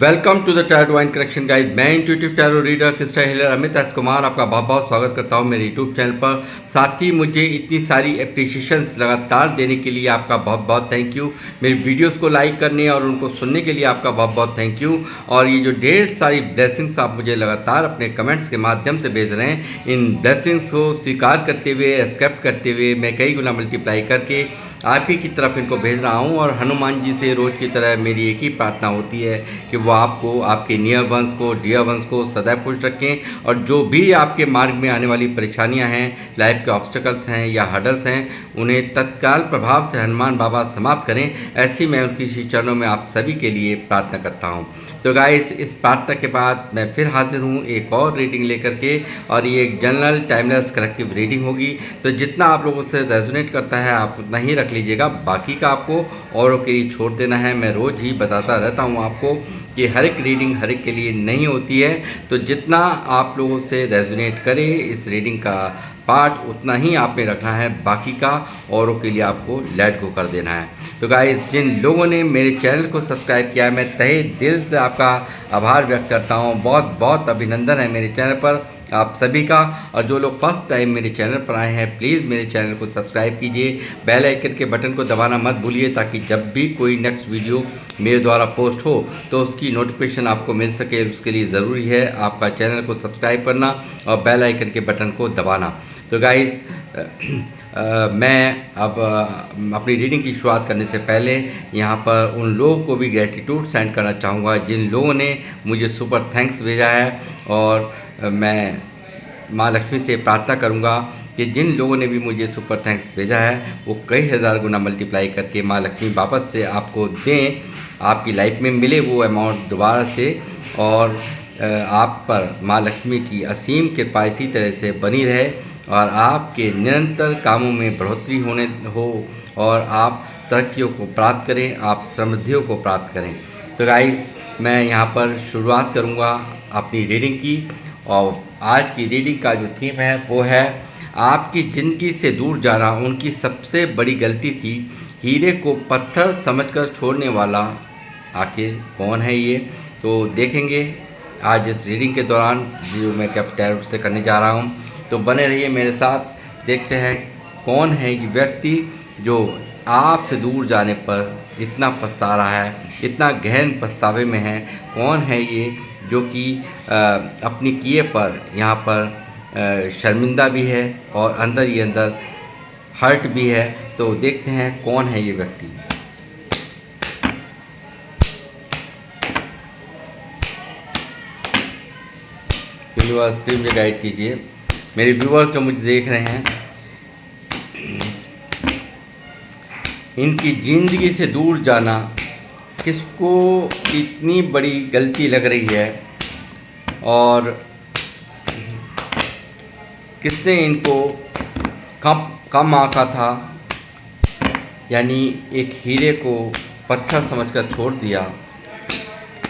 Welcome to the tarot divine collection guys. मैं intuitive tarot reader Krista healer Amit S Kumar आपका बहुत बहुत स्वागत करता हूं मेरे यूट्यूब चैनल पर। साथ ही मुझे इतनी सारी एप्रिशिएशंस लगातार देने के लिए आपका बहुत बहुत थैंक यू। मेरी वीडियोस को लाइक करने और उनको सुनने के लिए आपका बहुत बहुत थैंक यू। और ये जो ढेर सारी ब्लेसिंग्स आप मुझे लगातार अपने कमेंट्स के माध्यम से भेज रहे हैं, इन ब्लेसिंग्स को स्वीकार करते हुए, एक्सेप्ट करते हुए मैं कई गुना मल्टीप्लाई करके आप ही की तरफ इनको भेज रहा हूँ। और हनुमान जी से रोज़ की तरह मेरी एक ही प्रार्थना होती है कि वो आपको, आपके नियर वंश को, डियर वंश को सदैव खुश रखें। और जो भी आपके मार्ग में आने वाली परेशानियां हैं, लाइफ के ऑब्स्टेकल्स हैं या हर्डल्स हैं, उन्हें तत्काल प्रभाव से हनुमान बाबा समाप्त करें। ऐसी मैं उनकी श्री चरणों में आप सभी के लिए प्रार्थना करता हूँ। तो गाइस, इस प्रार्थना के बाद मैं फिर हाजिर हूँ एक और रीडिंग लेकर के, और ये एक जनरल टाइमलेस कलेक्टिव रीडिंग होगी। तो जितना आप लोगों से रेजोनेट करता है आप उतना ही रख लीजिएगा, बाकी का आपको औरों के लिए छोड़ देना है। मैं रोज़ ही बताता रहता हूँ आपको कि हर एक रीडिंग हर एक के लिए नहीं होती है। तो जितना आप लोगों से रेजोनेट करे इस रीडिंग का पार्ट, उतना ही आपने रखना है, बाकी का औरों के लिए आपको लेट गो कर देना है। तो गाइस, जिन लोगों ने मेरे चैनल को सब्सक्राइब किया है, मैं तहे दिल से आपका आभार व्यक्त करता हूँ। बहुत बहुत अभिनंदन है मेरे चैनल पर आप सभी का। और जो लोग फर्स्ट टाइम मेरे चैनल पर आए हैं, प्लीज़ मेरे चैनल को सब्सक्राइब कीजिए, बेल आइकन के बटन को दबाना मत भूलिए, ताकि जब भी कोई नेक्स्ट वीडियो मेरे द्वारा पोस्ट हो तो उसकी नोटिफिकेशन आपको मिल सके। उसके लिए ज़रूरी है आपका चैनल को सब्सक्राइब करना और बेल आइकन के बटन को दबाना। तो गाइस, मैं अब अपनी रीडिंग की शुरुआत करने से पहले यहाँ पर उन लोगों को भी ग्रेटिट्यूड सेंड करना चाहूँगा जिन लोगों ने मुझे सुपर थैंक्स भेजा है। और मैं माँ लक्ष्मी से प्रार्थना करूँगा कि जिन लोगों ने भी मुझे सुपर थैंक्स भेजा है वो कई हज़ार गुना मल्टीप्लाई करके माँ लक्ष्मी वापस से आपको दें, आपकी लाइफ में मिले वो अमाउंट दोबारा से। और आप पर माँ लक्ष्मी की असीम कृपा इसी तरह से बनी रहे और आपके निरंतर कामों में बढ़ोतरी होने हो और आप तरक्कियों को प्राप्त करें, आप समृद्धियों को प्राप्त करें। तो गाइस, मैं यहाँ पर शुरुआत करूँगा अपनी रीडिंग की। और आज की रीडिंग का जो थीम है वो है आपकी ज़िंदगी से दूर जाना उनकी सबसे बड़ी गलती थी। हीरे को पत्थर समझकर छोड़ने वाला आखिर कौन है ये, तो देखेंगे आज इस रीडिंग के दौरान जो मैं टैरो से करने जा रहा हूँ। तो बने रहिए मेरे साथ, देखते हैं कौन है ये व्यक्ति जो आपसे दूर जाने पर इतना पछता रहा है, इतना गहन पछतावे में है। कौन है ये जो कि अपनी किए पर यहाँ पर शर्मिंदा भी है और अंदर ही अंदर हर्ट भी है। तो देखते हैं कौन है ये व्यक्ति। यूनिवर्स प्लीज मुझे गाइड कीजिए। मेरे व्यूअर्स जो मुझे देख रहे हैं, इनकी ज़िंदगी से दूर जाना किसको इतनी बड़ी गलती लग रही है और किसने इनको कम आंका था, यानी एक हीरे को पत्थर समझकर छोड़ दिया।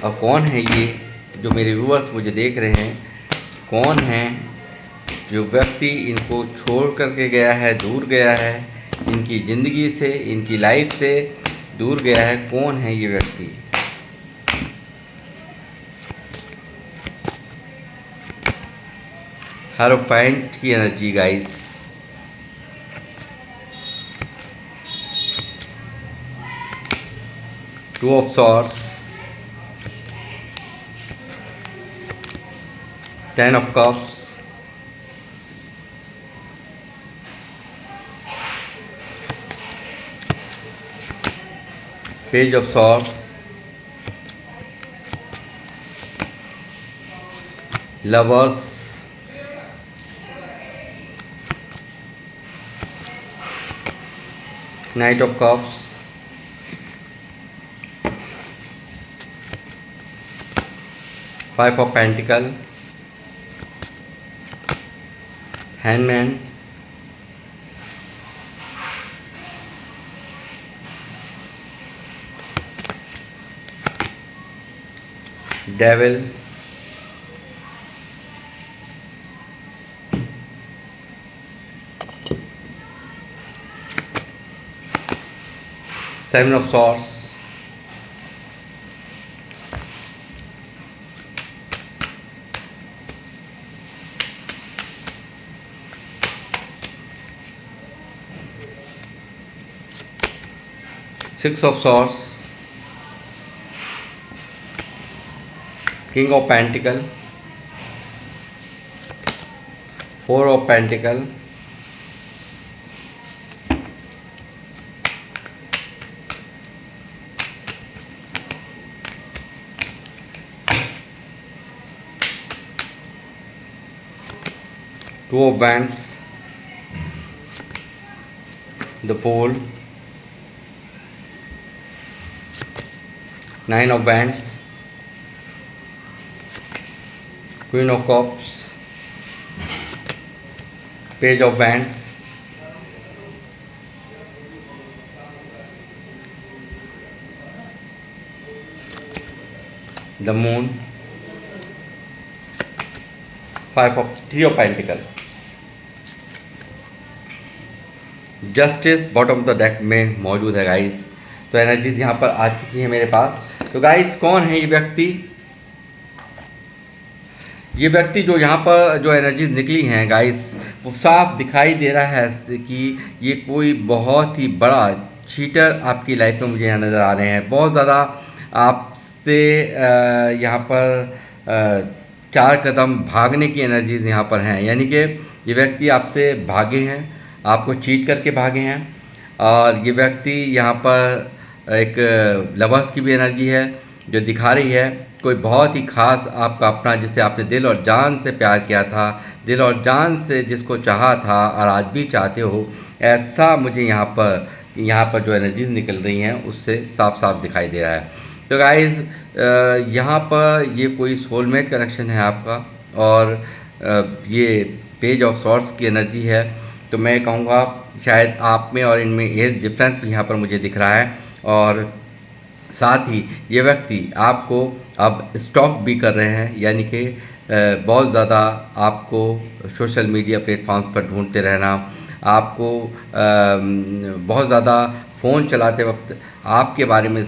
और कौन है ये जो मेरे व्यूअर्स मुझे देख रहे हैं, कौन है जो व्यक्ति इनको छोड़ करके गया है, दूर गया है, इनकी ज़िंदगी से, इनकी लाइफ से दूर गया है। कौन है ये व्यक्ति? हायरोफेंट की energy guys, two of swords, ten of cups, page of swords, lovers, night of cups, five of pentacle, handman, devil, seven of swords, 6 of Swords, King of Pentacle, 4 of Pentacle, Two of Wands, the Fool, 9 of Wands, Queen of Cups, Page of Wands, the Moon, 3 of Pentacle, justice bottom of the deck में मौजूद है guys. तो energies यहाँ पर आ चुकी है मेरे पास। तो गाइस कौन है ये व्यक्ति? ये व्यक्ति जो यहाँ पर जो एनर्जीज निकली हैं गाइस, वो साफ दिखाई दे रहा है कि ये कोई बहुत ही बड़ा चीटर आपकी लाइफ में मुझे यहाँ नज़र आ रहे हैं। बहुत ज़्यादा आपसे यहाँ पर 4 कदम भागने की एनर्जीज यहाँ पर हैं, यानी कि ये व्यक्ति आपसे भागे हैं, आपको चीट करके भागे हैं। और ये व्यक्ति यहाँ पर एक लवर्स की भी एनर्जी है जो दिखा रही है कोई बहुत ही ख़ास आपका अपना, जिसे आपने दिल और जान से प्यार किया था, दिल और जान से जिसको चाहा था और आज भी चाहते हो, ऐसा मुझे यहाँ पर जो एनर्जीज निकल रही हैं उससे साफ साफ दिखाई दे रहा है। तो गाइज़ यहाँ पर ये कोई सोलमेट कनेक्शन है आपका, और ये पेज ऑफ सॉर्ट्स की एनर्जी है। तो मैं कहूँगा शायद आप में और इनमें एज डिफरेंस भी यहाँ पर मुझे दिख रहा है। और साथ ही ये व्यक्ति आपको अब स्टॉक भी कर रहे हैं, यानी कि बहुत ज़्यादा आपको सोशल मीडिया प्लेटफॉर्म्स पर ढूंढते रहना, आपको बहुत ज़्यादा फ़ोन चलाते वक्त आपके बारे में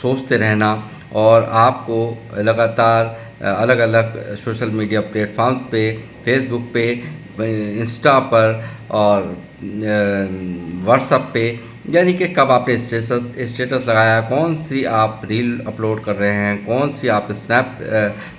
सोचते रहना, और आपको लगातार अलग अलग सोशल मीडिया प्लेटफॉर्म पे, फेसबुक पे, इंस्टा पर और व्हाट्सएप पे, यानी कि कब आपने स्टेटस लगाया, कौन सी आप रील अपलोड कर रहे हैं, कौन सी आप स्नैप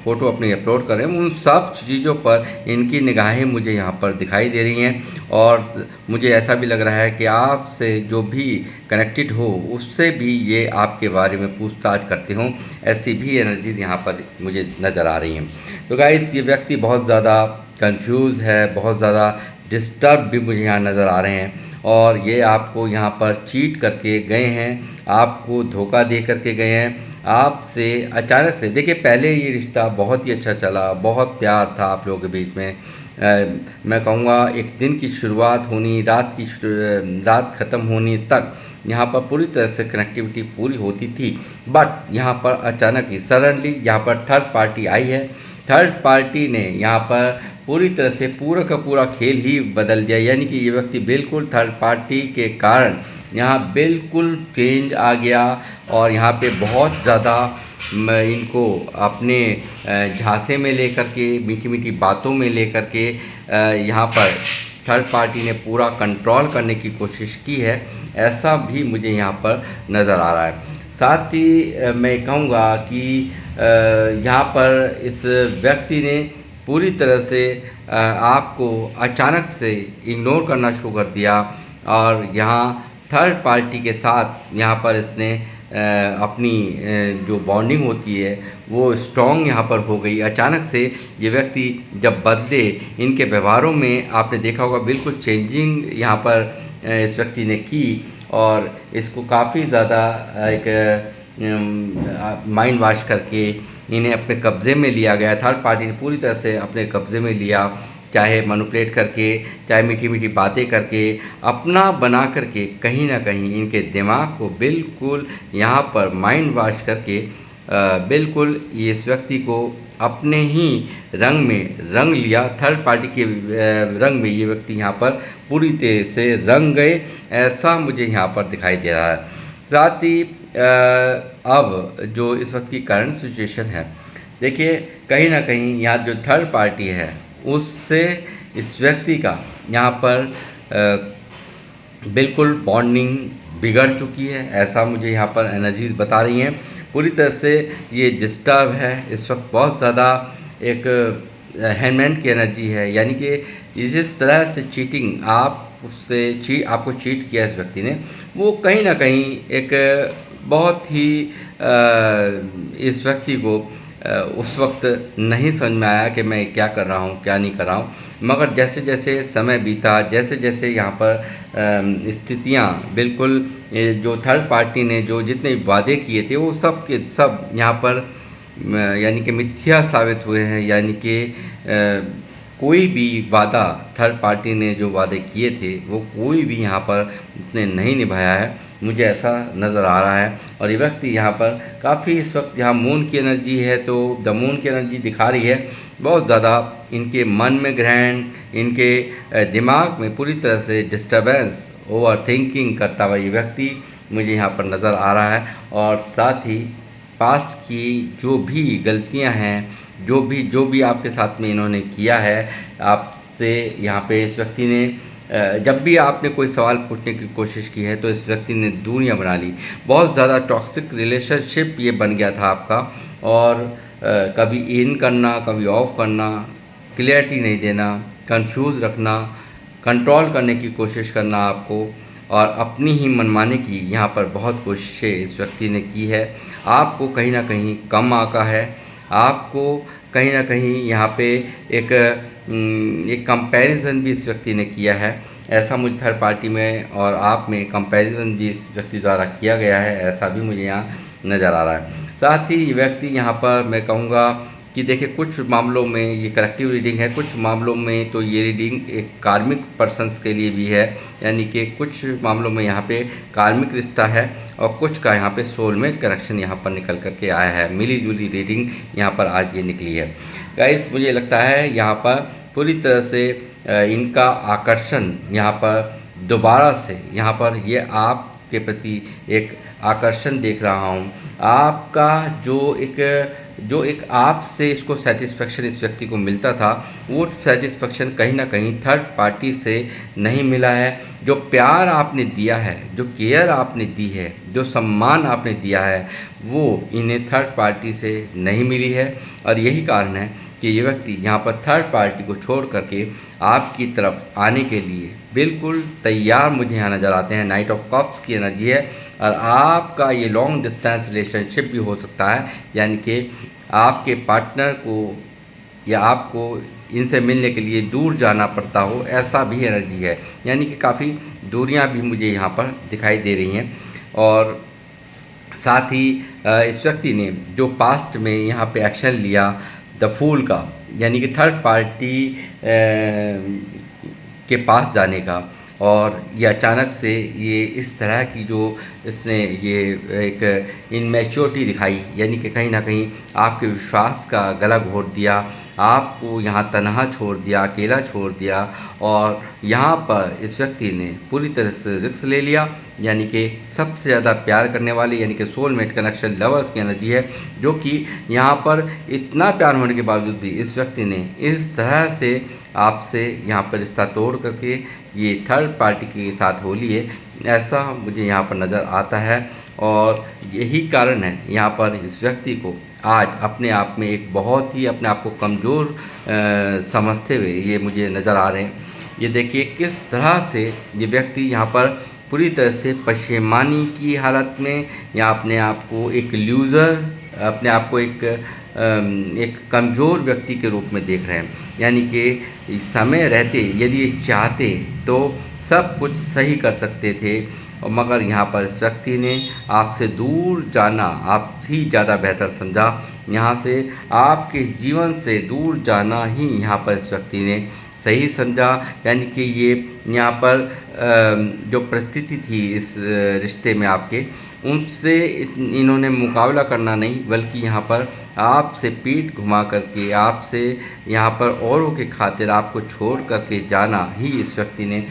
फ़ोटो अपनी अपलोड कर रहे हैं, उन सब चीज़ों पर इनकी निगाहें मुझे यहाँ पर दिखाई दे रही हैं। और मुझे ऐसा भी लग रहा है कि आपसे जो भी कनेक्टेड हो उससे भी ये आपके बारे में पूछताछ करते हों, ऐसी भी एनर्जीज यहाँ पर मुझे नज़र आ रही हैं। तो गाइस ये व्यक्ति बहुत ज़्यादा कंफ्यूज है, बहुत ज़्यादा डिस्टर्ब भी मुझे यहाँ नज़र आ रहे हैं, और ये आपको यहाँ पर चीट करके गए हैं, आपको धोखा दे करके गए हैं। आपसे अचानक से, देखिए पहले ये रिश्ता बहुत ही अच्छा चला, बहुत प्यार था आप लोगों के बीच में। मैं कहूँगा एक दिन की शुरुआत होनी, रात ख़त्म होनी तक यहाँ पर पूरी तरह से कनेक्टिविटी पूरी होती थी। बट यहाँ पर अचानक ही सडनली यहाँ पर थर्ड पार्टी आई है। थर्ड पार्टी ने यहाँ पर पूरी तरह से पूरा का पूरा खेल ही बदल दिया, यानी कि ये व्यक्ति बिल्कुल थर्ड पार्टी के कारण यहाँ बिल्कुल चेंज आ गया, और यहाँ पे बहुत ज़्यादा इनको अपने झांसे में लेकर के, मीठी मीठी बातों में लेकर के यहाँ पर थर्ड पार्टी ने पूरा कंट्रोल करने की कोशिश की है, ऐसा भी मुझे यहाँ पर नज़र आ रहा है। साथ ही मैं कहूँगा कि यहाँ पर इस व्यक्ति ने पूरी तरह से आपको अचानक से इग्नोर करना शुरू कर दिया, और यहाँ थर्ड पार्टी के साथ यहाँ पर इसने अपनी जो बॉन्डिंग होती है वो स्ट्रॉन्ग यहाँ पर हो गई। अचानक से ये व्यक्ति जब बदले, इनके व्यवहारों में आपने देखा होगा बिल्कुल चेंजिंग यहाँ पर इस व्यक्ति ने की, और इसको काफ़ी ज़्यादा एक माइंड वॉश करके इन्हें अपने कब्ज़े में लिया गया। थर्ड पार्टी ने पूरी तरह से अपने कब्ज़े में लिया, चाहे मैनिपुलेट करके, चाहे मीठी मीठी बातें करके, अपना बना करके कहीं ना कहीं इनके दिमाग को बिल्कुल यहाँ पर माइंड वॉश करके बिल्कुल इस व्यक्ति को अपने ही रंग में रंग लिया। थर्ड पार्टी के रंग में ये व्यक्ति यहाँ पर पूरी तरह से रंग गए, ऐसा मुझे यहाँ पर दिखाई दे रहा है। साथ ही अब जो इस वक्त की करंट सिचुएशन है, देखिए कहीं ना कहीं यहाँ जो थर्ड पार्टी है उससे इस व्यक्ति का यहाँ पर बिल्कुल बॉन्डिंग बिगड़ चुकी है, ऐसा मुझे यहाँ पर एनर्जीज़ बता रही हैं। पूरी तरह से ये डिस्टर्ब है इस वक्त, बहुत ज़्यादा एक हैंडमैन की एनर्जी है, यानी कि जिस तरह से चीटिंग आपको चीट किया इस व्यक्ति ने, वो कहीं ना कहीं एक बहुत ही इस व्यक्ति को उस वक्त नहीं समझ में आया कि मैं क्या कर रहा हूँ क्या नहीं कर रहा हूँ। मगर जैसे जैसे समय बीता, जैसे जैसे यहाँ पर स्थितियाँ बिल्कुल जो थर्ड पार्टी ने जो जितने वादे किए थे वो सब के सब यहाँ पर यानी कि मिथ्या साबित हुए हैं। यानी कि कोई भी वादा थर्ड पार्टी ने जो वादे किए थे वो कोई भी यहाँ पर उसने नहीं निभाया है, मुझे ऐसा नज़र आ रहा है। और ये व्यक्ति यहाँ पर काफ़ी इस वक्त यहाँ मून की एनर्जी है, तो द मून की एनर्जी दिखा रही है बहुत ज़्यादा इनके मन में ग्रहण, इनके दिमाग में पूरी तरह से डिस्टर्बेंस, ओवर थिंकिंग करता हुआ ये व्यक्ति मुझे यहाँ पर नज़र आ रहा है। और साथ ही पास्ट की जो भी गलतियाँ हैं, जो भी आपके साथ में इन्होंने किया है आपसे, यहाँ पे इस व्यक्ति ने जब भी आपने कोई सवाल पूछने की कोशिश की है तो इस व्यक्ति ने दूरियां बना ली। बहुत ज़्यादा टॉक्सिक रिलेशनशिप ये बन गया था आपका, और कभी इन करना कभी ऑफ करना, क्लियरिटी नहीं देना, कंफ्यूज रखना, कंट्रोल करने की कोशिश करना आपको, और अपनी ही मनमाने की यहाँ पर बहुत कोशिशें इस व्यक्ति ने की है। आपको कहीं ना कहीं कम आका है, आपको कहीं ना कहीं यहाँ पे एक कंपैरिजन भी इस व्यक्ति ने किया है। ऐसा मुझे थर्ड पार्टी में और आप में कंपैरिजन भी इस व्यक्ति द्वारा किया गया है, ऐसा भी मुझे यहाँ नज़र आ रहा है। साथ ही ये व्यक्ति यहाँ पर मैं कहूँगा कि देखिए कुछ मामलों में ये कलेक्टिव रीडिंग है, कुछ मामलों में तो ये रीडिंग एक कार्मिक पर्सन्स के लिए भी है, यानी कि कुछ मामलों में यहाँ पे कार्मिक रिश्ता है और कुछ का यहाँ पे सोलमेट कनेक्शन यहाँ पर निकल करके आया है। मिली जुली रीडिंग यहाँ पर आज ये निकली है गाइस। मुझे लगता है यहाँ पर पूरी तरह से इनका आकर्षण यहाँ पर दोबारा से यहाँ पर ये आपके प्रति एक आकर्षण देख रहा हूँ। आपका जो एक आपसे इसको सेटिस्फेक्शन इस व्यक्ति को मिलता था, वो सेटिस्फेक्शन कहीं ना कहीं थर्ड पार्टी से नहीं मिला है। जो प्यार आपने दिया है, जो केयर आपने दी है, जो सम्मान आपने दिया है, वो इन्हें थर्ड पार्टी से नहीं मिली है। और यही कारण है कि ये व्यक्ति यहाँ पर थर्ड पार्टी को छोड़ करके आपकी तरफ आने के लिए बिल्कुल तैयार मुझे यहाँ नज़र आते हैं। नाइट ऑफ कप्स की एनर्जी है, और आपका ये लॉन्ग डिस्टेंस रिलेशनशिप भी हो सकता है, यानी कि आपके पार्टनर को या आपको इनसे मिलने के लिए दूर जाना पड़ता हो, ऐसा भी एनर्जी है। यानी कि काफ़ी दूरियां भी मुझे यहाँ पर दिखाई दे रही हैं। और साथ ही इस व्यक्ति ने जो पास्ट में यहाँ पे एक्शन लिया द फूल का, यानी कि थर्ड पार्टी के पास जाने का, और ये अचानक से ये इस तरह की जो इसने ये एक इनमेच्योरिटी दिखाई, यानी कि कहीं ना कहीं आपके विश्वास का गला घोट दिया, आपको यहाँ तनहा छोड़ दिया, अकेला छोड़ दिया। और यहाँ पर इस व्यक्ति ने पूरी तरह से रिस्क ले लिया, यानी कि सबसे ज़्यादा प्यार करने वाले, यानी कि सोलमेट कनेक्शन, लवर्स की एनर्जी है, जो कि यहाँ पर इतना प्यार होने के बावजूद भी इस व्यक्ति ने इस तरह से आपसे यहाँ पर रिश्ता तोड़ करके ये थर्ड पार्टी के साथ हो लिए, ऐसा मुझे यहाँ पर नज़र आता है। और यही कारण है यहाँ पर इस व्यक्ति को आज अपने आप में एक बहुत ही अपने आप को कमज़ोर समझते हुए ये मुझे नज़र आ रहे हैं। ये देखिए किस तरह से ये व्यक्ति यहाँ पर पूरी तरह से पशेमानी की हालत में, या अपने आप को एक लूज़र, अपने आप को एक कमज़ोर व्यक्ति के रूप में देख रहे हैं। यानी कि समय रहते यदि ये चाहते तो सब कुछ सही कर सकते थे, और मगर यहाँ पर इस व्यक्ति ने आपसे दूर जाना आप ही ज़्यादा बेहतर समझा। यहाँ से आपके जीवन से दूर जाना ही यहाँ पर इस व्यक्ति ने सही समझा। यानी कि ये यहाँ पर जो परिस्थिति थी इस रिश्ते में आपके, उनसे इन्होंने मुकाबला करना नहीं, बल्कि यहाँ पर आपसे पीठ घुमा करके, आपसे यहाँ पर औरों के खातिर आपको छोड़ करके जाना ही इस व्यक्ति ने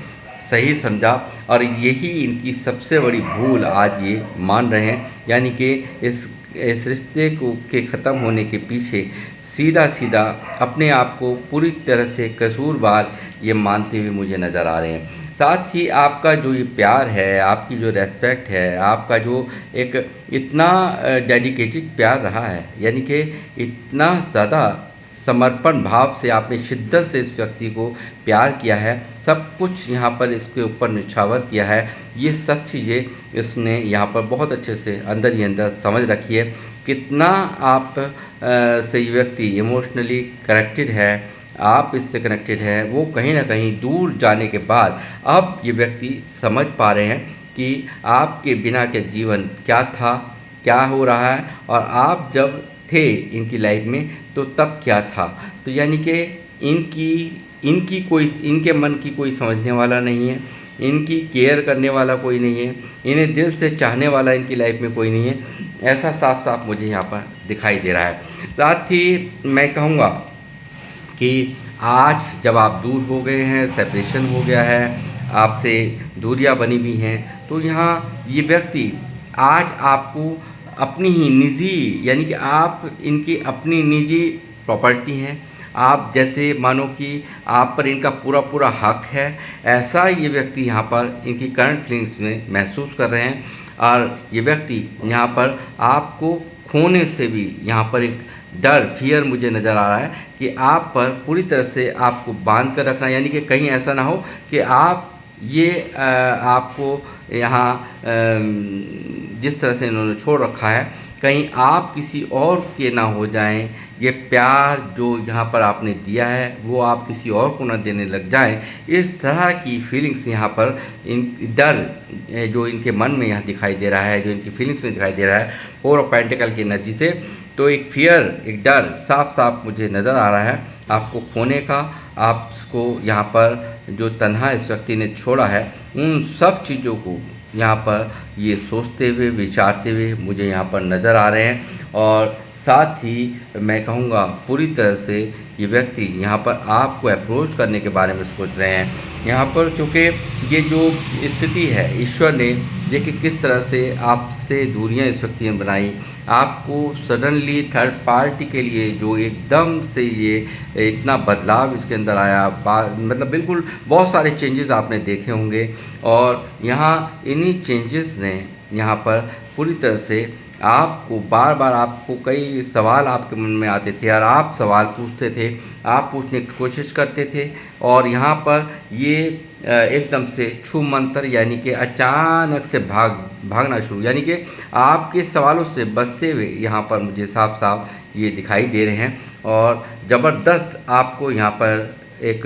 सही समझा। और यही इनकी सबसे बड़ी भूल आज ये मान रहे हैं। यानी कि इस रिश्ते को के ख़त्म होने के पीछे सीधा सीधा अपने आप को पूरी तरह से कसूरवार ये मानते हुए मुझे नज़र आ रहे हैं। साथ ही आपका जो ये प्यार है, आपकी जो रेस्पेक्ट है, आपका जो एक इतना डेडिकेटेड प्यार रहा है, यानी कि इतना ज़्यादा समर्पण भाव से आपने शिद्दत से इस व्यक्ति को प्यार किया है, सब कुछ यहाँ पर इसके ऊपर निछावर किया है। ये सब चीज़ें इसने यहाँ पर बहुत अच्छे से अंदर ही अंदर समझ रखी है। कितना आप से ये व्यक्ति इमोशनली कनेक्टेड है, आप इससे कनेक्टेड हैं, वो कहीं ना कहीं दूर जाने के बाद अब ये व्यक्ति समझ पा रहे हैं कि आपके बिना के जीवन क्या था, क्या हो रहा है, और आप जब थे इनकी लाइफ में तो तब क्या था। तो यानी कि इनके मन की कोई समझने वाला नहीं है, इनकी केयर करने वाला कोई नहीं है, इन्हें दिल से चाहने वाला इनकी लाइफ में कोई नहीं है, ऐसा साफ साफ मुझे यहाँ पर दिखाई दे रहा है। साथ ही मैं कहूँगा कि आज जब आप दूर हो गए हैं, सेपरेशन हो गया है, आपसे दूरियां बनी हुई हैं, तो यहाँ ये व्यक्ति आज आपको अपनी ही निजी, यानी कि आप इनकी अपनी निजी प्रॉपर्टी हैं, आप जैसे मानो कि आप पर इनका पूरा पूरा हक है, ऐसा ये व्यक्ति यहाँ पर इनकी करंट फीलिंग्स में महसूस कर रहे हैं। और ये व्यक्ति यहाँ पर आपको खोने से भी यहाँ पर एक डर, फियर मुझे नज़र आ रहा है कि आप पर पूरी तरह से आपको बांध कर रखना, यानी कि कहीं ऐसा ना हो कि आप ये आपको यहाँ जिस तरह से इन्होंने छोड़ रखा है, कहीं आप किसी और के ना हो जाएं, ये प्यार जो यहाँ पर आपने दिया है वो आप किसी और को ना देने लग जाएं, इस तरह की फीलिंग्स यहाँ पर इन डर जो इनके मन में यहाँ दिखाई दे रहा है, जो इनकी फीलिंग्स में दिखाई दे रहा है फोर ऑफ पेंटिकल की एनर्जी से, तो एक फियर, एक डर साफ साफ मुझे नज़र आ रहा है आपको खोने का। आपको यहाँ पर जो तन्हा इस व्यक्ति ने छोड़ा है, उन सब चीज़ों को यहाँ पर ये सोचते हुए, विचारते हुए मुझे यहाँ पर नज़र आ रहे हैं। और साथ ही मैं कहूँगा पूरी तरह से ये व्यक्ति यहाँ पर आपको अप्रोच करने के बारे में सोच रहे हैं यहाँ पर, क्योंकि ये जो स्थिति है ईश्वर ने देखिए किस तरह से आपसे दूरियां इस व्यक्ति ने बनाई, आपको सडनली थर्ड पार्टी के लिए जो एकदम से ये इतना बदलाव इसके अंदर आया, मतलब बिल्कुल बहुत सारे चेंजेस आपने देखे होंगे। और यहाँ इन्हीं चेंजेस ने यहाँ पर पूरी तरह से आपको बार बार, आपको कई सवाल आपके मन में आते थे और आप सवाल पूछते थे, आप पूछने की कोशिश करते थे, और यहाँ पर ये एकदम से छू मंतर, यानी कि अचानक से भागना शुरू, यानी कि आपके सवालों से बचते हुए यहाँ पर मुझे साफ साफ ये दिखाई दे रहे हैं। और ज़बरदस्त आपको यहाँ पर एक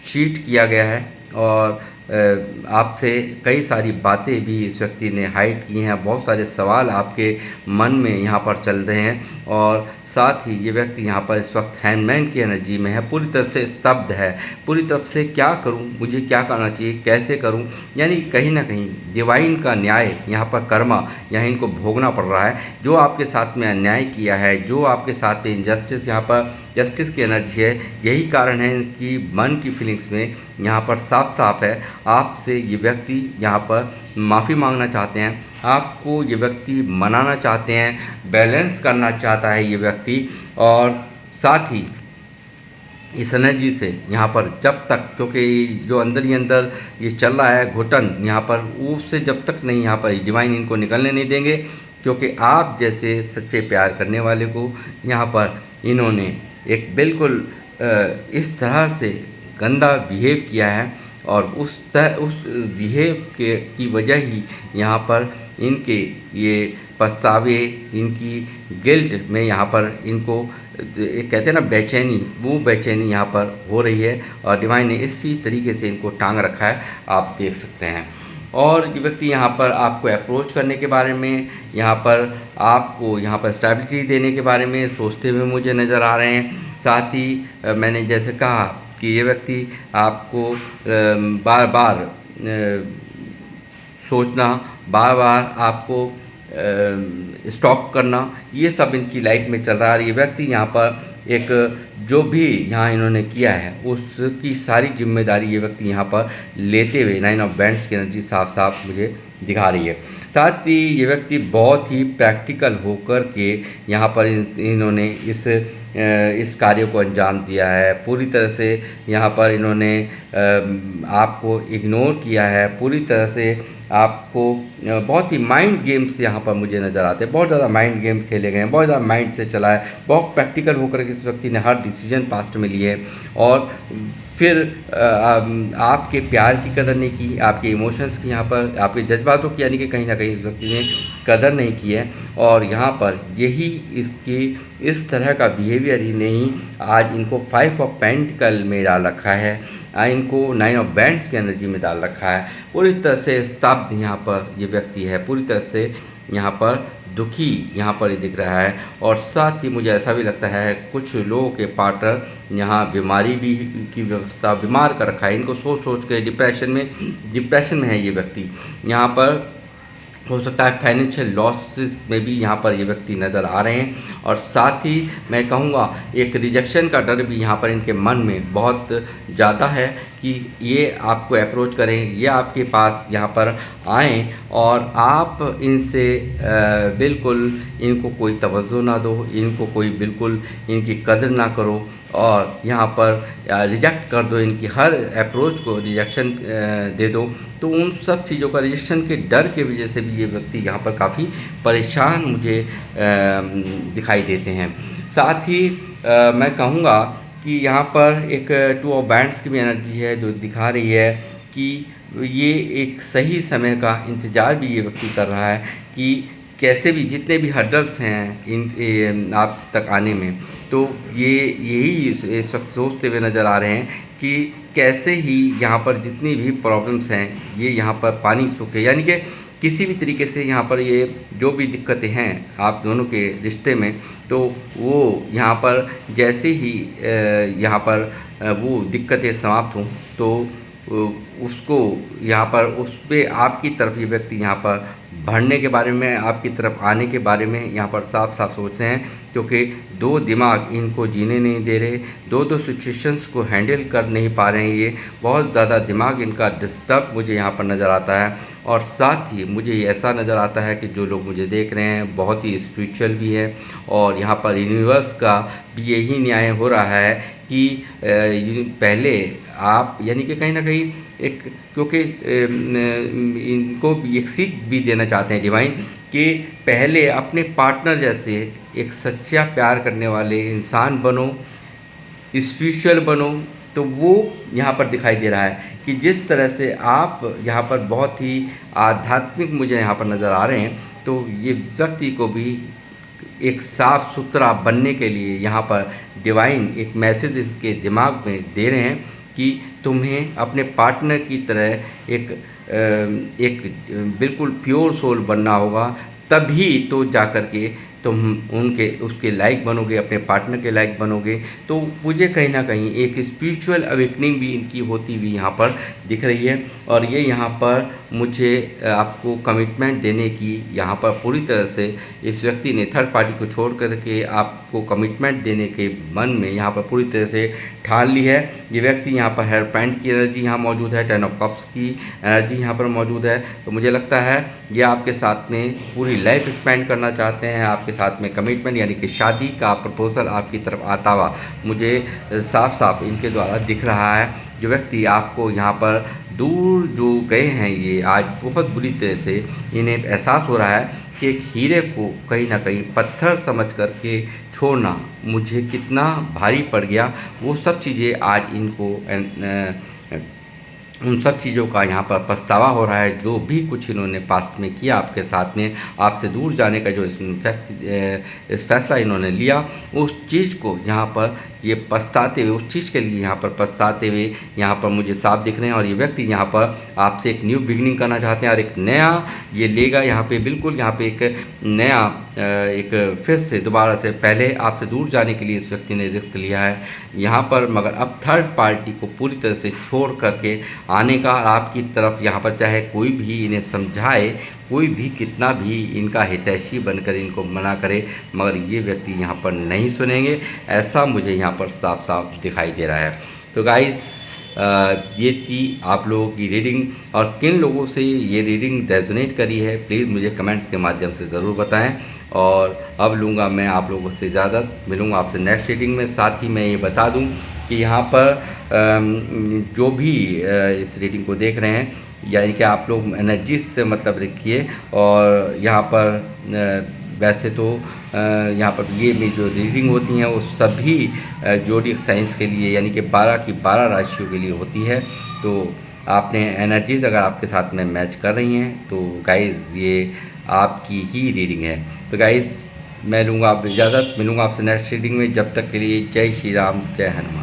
चीट किया गया है, और आपसे कई सारी बातें भी इस व्यक्ति ने हाइड की हैं, बहुत सारे सवाल आपके मन में यहाँ पर चल रहे हैं। और साथ ही ये व्यक्ति यहाँ पर इस वक्त हैंडमैन की एनर्जी में है, पूरी तरह से स्तब्ध है, पूरी तरफ से क्या करूँ, मुझे क्या करना चाहिए, कैसे करूँ, यानी कहीं ना कहीं डिवाइन का न्याय यहाँ पर, कर्मा यहाँ इनको भोगना पड़ रहा है। जो आपके साथ में अन्याय किया है, जो आपके साथ में इनजस्टिस, यहाँ पर जस्टिस की एनर्जी है, यही कारण है कि मन की फीलिंग्स में यहाँ पर साफ साफ है आपसे ये व्यक्ति यहाँ पर माफ़ी मांगना चाहते हैं, आपको ये व्यक्ति मनाना चाहते हैं, बैलेंस करना चाहता है ये व्यक्ति। और साथ ही इस एनर्जी से यहाँ पर जब तक, क्योंकि जो अंदर ही अंदर ये चल रहा है घुटन यहाँ पर, उससे जब तक नहीं यहाँ पर डिवाइन इनको निकलने नहीं देंगे, क्योंकि आप जैसे सच्चे प्यार करने वाले को यहाँ पर इन्होंने एक बिल्कुल इस तरह से गंदा बिहेव किया है, और उस बिहेव की वजह ही यहाँ पर इनके ये पछतावे, इनकी गिल्ट में यहाँ पर इनको कहते हैं ना बेचैनी, वो बेचैनी यहाँ पर हो रही है, और डिवाइन ने इसी तरीके से इनको टांग रखा है, आप देख सकते हैं। और ये व्यक्ति यहाँ पर आपको अप्रोच करने के बारे में, यहाँ पर आपको यहाँ पर स्टेबिलिटी देने के बारे में सोचते हुए मुझे नज़र आ रहे हैं। साथ ही मैंने जैसे कहा कि ये व्यक्ति आपको बार बार सोचना, बार बार आपको स्टॉक करना, ये सब इनकी लाइफ में चल रहा है। ये व्यक्ति यहाँ पर एक जो भी यहाँ इन्होंने किया है उसकी सारी जिम्मेदारी ये व्यक्ति यहाँ पर लेते हुए, 9 ऑफ बैंड्स की एनर्जी साफ साफ मुझे दिखा रही है। साथ ही ये व्यक्ति बहुत ही प्रैक्टिकल होकर के यहाँ पर इन्होंने इस कार्य को अंजाम दिया है। पूरी तरह से यहाँ पर इन्होंने आपको इग्नोर किया है, पूरी तरह से आपको बहुत ही माइंड गेम्स यहाँ पर मुझे नज़र आते हैं। बहुत ज़्यादा माइंड गेम खेले गए हैं, बहुत ज़्यादा माइंड से चला है, बहुत प्रैक्टिकल होकर के इस व्यक्ति ने हर डिसीजन पास्ट में लिए और फिर आपके प्यार की कदर नहीं की, आपके इमोशंस की, यहाँ पर आपके जज्बातों की यानी कि कहीं ना कहीं इस व्यक्ति ने कदर नहीं की है। और यहाँ पर यही इसकी इस तरह का बिहेवियर ही नहीं आज इनको 5 ऑफ पेंटिकल में डाल रखा है, इनको 9 ऑफ वैंड्स की एनर्जी में डाल रखा है। पूरी तरह से स्तब्ध यहाँ पर ये व्यक्ति है, पूरी तरह से यहाँ पर दुखी यहाँ पर ही दिख रहा है। और साथ ही मुझे ऐसा भी लगता है कुछ लोगों के पार्टनर यहाँ बीमारी भी की व्यवस्था बीमार कर रखा है, इनको सोच सोच के डिप्रेशन में है ये व्यक्ति। यहाँ पर हो सकता है फाइनेंशियल लॉसेस में भी यहाँ पर ये व्यक्ति नज़र आ रहे हैं। और साथ ही मैं कहूँगा एक रिजेक्शन का डर भी यहाँ पर इनके मन में बहुत ज़्यादा है कि ये आपको अप्रोच करें, ये आपके पास यहाँ पर आएँ और आप इनसे बिल्कुल इनको कोई तवज्जो ना दो, इनको कोई बिल्कुल इनकी कदर ना करो और यहाँ पर रिजेक्ट कर दो, इनकी हर अप्रोच को रिजेक्शन दे दो। तो उन सब चीज़ों का रिजेक्शन के डर के वजह से भी ये व्यक्ति यहाँ पर काफ़ी परेशान मुझे दिखाई देते हैं। साथ ही मैं कहूँगा कि यहाँ पर एक 2 ऑफ वैंड्स की भी एनर्जी है जो दिखा रही है कि ये एक सही समय का इंतज़ार भी ये व्यक्ति कर रहा है कि कैसे भी जितने भी हर्डल्स हैं इन आप तक आने में, तो यही इस वक्त सोचते हुए नज़र आ रहे हैं कि कैसे ही यहाँ पर जितनी भी प्रॉब्लम्स हैं ये यहाँ पर पानी सूखे, यानी कि किसी भी तरीके से यहाँ पर ये जो भी दिक्कतें हैं आप दोनों के रिश्ते में, तो वो यहाँ पर जैसे ही यहाँ पर वो दिक्कतें समाप्त हों तो उसको यहाँ पर उस पर आपकी तरफ ये व्यक्ति यहाँ पर बढ़ने के बारे में, आपकी तरफ आने के बारे में यहाँ पर साफ साफ सोच रहे हैं। क्योंकि दो दिमाग इनको जीने नहीं दे रहे, दो सिचुएशंस को हैंडल कर नहीं पा रहे हैं, ये बहुत ज़्यादा दिमाग इनका डिस्टर्ब मुझे यहाँ पर नज़र आता है। और साथ ही मुझे ऐसा नज़र आता है कि जो लोग मुझे देख रहे हैं बहुत ही स्पिरिचुअल भी है और यहाँ पर यूनिवर्स का भी यही न्याय हो रहा है कि पहले आप यानी कि कहीं ना कहीं एक, क्योंकि इनको एक सीख भी देना चाहते हैं डिवाइन कि पहले अपने पार्टनर जैसे एक सच्चा प्यार करने वाले इंसान बनो, स्पिरिचुअल बनो। तो वो यहाँ पर दिखाई दे रहा है कि जिस तरह से आप यहाँ पर बहुत ही आध्यात्मिक मुझे यहाँ पर नज़र आ रहे हैं, तो ये व्यक्ति को भी एक साफ़ सुथरा बनने के लिए यहाँ पर डिवाइन एक मैसेज इसके दिमाग में दे रहे हैं कि तुम्हें अपने पार्टनर की तरह एक बिल्कुल प्योर सोल बनना होगा, तभी तो जाकर के तुम उसके लायक बनोगे, अपने पार्टनर के लायक बनोगे। तो मुझे कहीं ना कहीं एक स्पिरिचुअल अवेकनिंग भी इनकी होती हुई यहाँ पर दिख रही है। और ये यहाँ पर मुझे आपको कमिटमेंट देने की यहाँ पर पूरी तरह से इस व्यक्ति ने थर्ड पार्टी को छोड़ करके आपको कमिटमेंट देने के मन में यहाँ पर पूरी तरह से ठान ली है। ये व्यक्ति यहाँ पर हेयर पैंट की एनर्जी यहाँ मौजूद है, 10 ऑफ कप्स की एनर्जी यहाँ पर मौजूद है। तो मुझे लगता है ये आपके साथ में पूरी लाइफ स्पेंड करना चाहते हैं, आपके साथ में कमिटमेंट यानी कि शादी का प्रपोजल आपकी तरफ आता हुआ मुझे साफ साफ इनके द्वारा दिख रहा है। जो व्यक्ति आपको यहाँ पर दूर जो गए हैं, ये आज बहुत बुरी तरह से इन्हें एहसास हो रहा है कि एक हीरे को कहीं ना कहीं पत्थर समझ करके छोड़ना मुझे कितना भारी पड़ गया। वो सब चीज़ें आज इनको उन सब चीज़ों का यहाँ पर पछतावा हो रहा है, जो भी कुछ इन्होंने पास्ट में किया आपके साथ में, आपसे दूर जाने का जो इस फैसला इन्होंने लिया, उस चीज़ को यहाँ पर ये पछताते हुए, उस चीज़ के लिए यहाँ पर पछताते हुए यहाँ पर मुझे साफ दिख रहे हैं। और ये व्यक्ति यहाँ पर आपसे एक न्यू बिगनिंग करना चाहते हैं और एक नया ये लेगा यहाँ पे, बिल्कुल यहाँ पे एक नया एक फिर से दोबारा से पहले आपसे दूर जाने के लिए इस व्यक्ति ने रिस्क लिया है यहाँ पर। मगर अब थर्ड पार्टी को पूरी तरह से छोड़ करके आने का, आपकी तरफ यहाँ पर चाहे कोई भी इन्हें समझाए, कोई भी कितना भी इनका हितैषी बनकर इनको मना करे, मगर ये व्यक्ति यहाँ पर नहीं सुनेंगे, ऐसा मुझे यहाँ पर साफ साफ दिखाई दे रहा है। तो गाइस ये थी आप लोगों की रीडिंग, और किन लोगों से ये रीडिंग रेजोनेट करी है प्लीज़ मुझे कमेंट्स के माध्यम से ज़रूर बताएं। और अब लूँगा मैं आप लोगों से इजाज़त, मिलूँगा आपसे नेक्स्ट रीडिंग में। साथ ही मैं ये बता दूँ कि यहाँ पर जो भी इस रीडिंग को देख रहे हैं, यानी कि आप लोग एनर्जीज से मतलब रखिए। और यहाँ पर वैसे तो यहाँ पर ये में जो रीडिंग होती हैं वो सभी ज़ोडिएक साइंस के लिए, यानी कि 12 की 12 राशियों के लिए होती है। तो आपने एनर्जीज़ अगर आपके साथ में मैच कर रही हैं तो गाइज़ ये आपकी ही रीडिंग है। तो गाइज़ मैं लूँगा आप इजाज़त, मिलूँगा आपसे नेक्स्ट रीडिंग में। जब तक के लिए जय श्री राम, जय हनुमान।